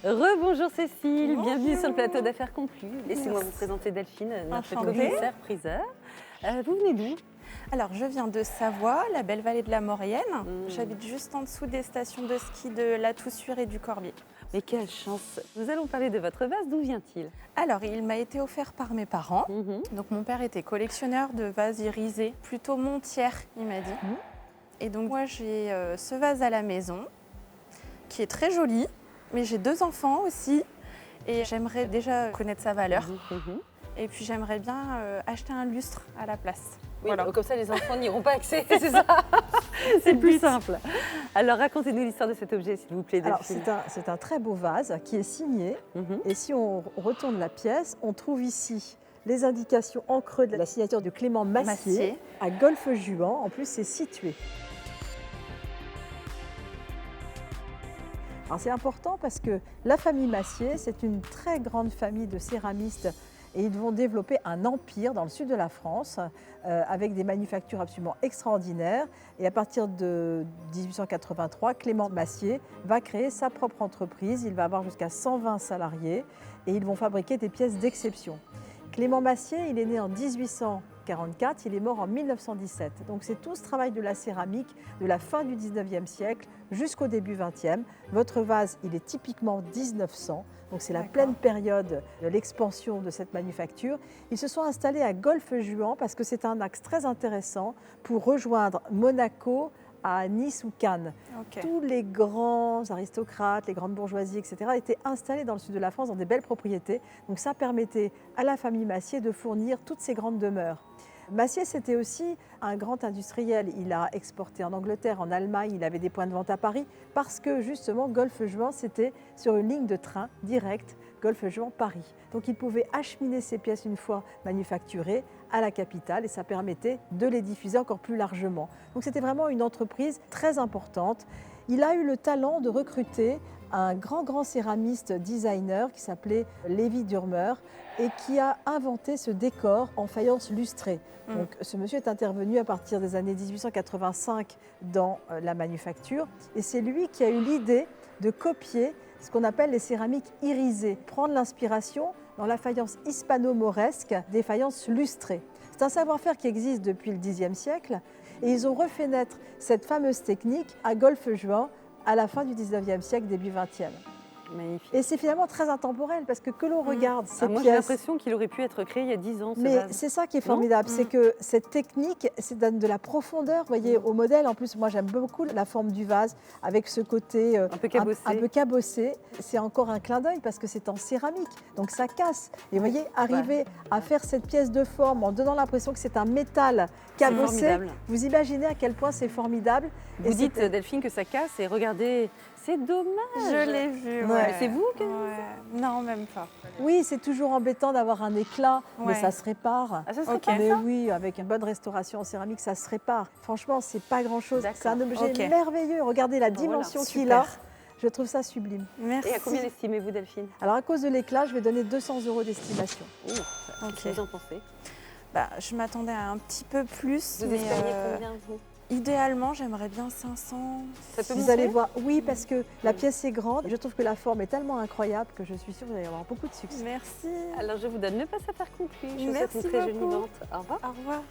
Rebonjour Cécile, Bonjour. bienvenue sur le plateau d'Affaires conclues. Laissez-moi vous présenter Delphine, notre commissaire priseur. Vous venez d'où? Alors, je viens de Savoie, la belle vallée de la Maurienne. J'habite juste en dessous des stations de ski de la Toussuire et du Corbier. Mais quelle chance! Nous allons parler de votre vase, d'où vient-il? Alors, il m'a été offert par mes parents. Donc, mon père était collectionneur de vases irisés, plutôt montière, il m'a dit. Et donc, moi, j'ai ce vase à la maison, qui est très joli, mais j'ai 2 enfants aussi. Et j'aimerais déjà connaître sa valeur. Et puis, j'aimerais bien acheter un lustre à la place. Oui, Voilà. comme ça les enfants n'iront pas accéder, c'est ça? C'est plus simple. Alors racontez-nous l'histoire de cet objet, s'il vous plaît, Delphine. Alors, c'est un très beau vase qui est signé. Et si on retourne la pièce, on trouve ici les indications en creux de la signature de Clément Massier, à Golfe-Juan. En plus, c'est situé. Alors, c'est important parce que la famille Massier, c'est une très grande famille de céramistes. Et ils vont développer un empire dans le sud de la France avec des manufactures absolument extraordinaires. Et à partir de 1883, Clément Massier va créer sa propre entreprise. Il va avoir jusqu'à 120 salariés et ils vont fabriquer des pièces d'exception. Clément Massier, il est né en 1844, il est mort en 1917. Donc c'est tout ce travail de la céramique de la fin du 19e siècle jusqu'au début 20e. Votre vase, il est typiquement 1900. Donc c'est la pleine période de l'expansion de cette manufacture. Ils se sont installés à Golfe-Juan parce que c'est un axe très intéressant pour rejoindre Monaco à Nice ou Cannes. Tous les grands aristocrates, les grandes bourgeoisies, etc. étaient installés dans le sud de la France dans des belles propriétés. Donc ça permettait à la famille Massier de fournir toutes ces grandes demeures. Massier, c'était aussi un grand industriel. Il a exporté en Angleterre, en Allemagne, il avait des points de vente à Paris parce que justement, Golfe-Juan, c'était sur une ligne de train directe, Golfe-Juan-Paris. Donc il pouvait acheminer ses pièces une fois manufacturées à la capitale et ça permettait de les diffuser encore plus largement. Donc c'était vraiment une entreprise très importante. Il a eu le talent de recruter un grand céramiste designer qui s'appelait Lévi Durmer et qui a inventé ce décor en faïence lustrée. Donc, ce monsieur est intervenu à partir des années 1885 dans la manufacture et c'est lui qui a eu l'idée de copier ce qu'on appelle les céramiques irisées, prendre l'inspiration dans la faïence hispano-mauresque des faïences lustrées. C'est un savoir-faire qui existe depuis le Xe siècle et ils ont refait naître cette fameuse technique à Golfe-Juan à la fin du 19e siècle, début 20e. Magnifique. Et c'est finalement très intemporel parce que l'on regarde ces moi, pièces… j'ai l'impression qu'il aurait pu être créé il y a 10 ans, ce Mais vase. c'est ça qui est formidable, c'est que cette technique, ça donne de la profondeur, voyez, au modèle. En plus, moi, j'aime beaucoup la forme du vase avec ce côté Un peu cabossé. C'est encore un clin d'œil parce que c'est en céramique, donc ça casse. Et vous voyez, arriver à faire cette pièce de forme en donnant l'impression que c'est un métal cabossé, vous imaginez à quel point c'est formidable. Vous dites, Delphine, que ça casse et regardez, c'est dommage. Je l'ai vu. C'est vous que… Non, même pas. Oui, c'est toujours embêtant d'avoir un éclat, mais ça se répare. Ah, ça se répare, Mais ça? oui, avec une bonne restauration en céramique, ça se répare. Franchement, c'est pas grand-chose. C'est un objet Ok. merveilleux. Regardez la dimension qu'il a. Je trouve ça sublime. Merci. Et à combien l'estimez-vous, Delphine? Alors, à cause de l'éclat, je vais donner 200 € d'estimation. Qu'est-ce que vous en pensez? Je m'attendais à un petit peu plus. Vous espériez combien, vous? Idéalement, j'aimerais bien 500. Ça peut Vous monter? allez voir, oui, parce que la pièce est grande. Je trouve que la forme est tellement incroyable que je suis sûre que vous allez avoir beaucoup de succès. Merci. Alors, je vous donne le passe à faire conclu. Je vous souhaite Merci une très jolie beaucoup. vente. Au revoir. Au revoir.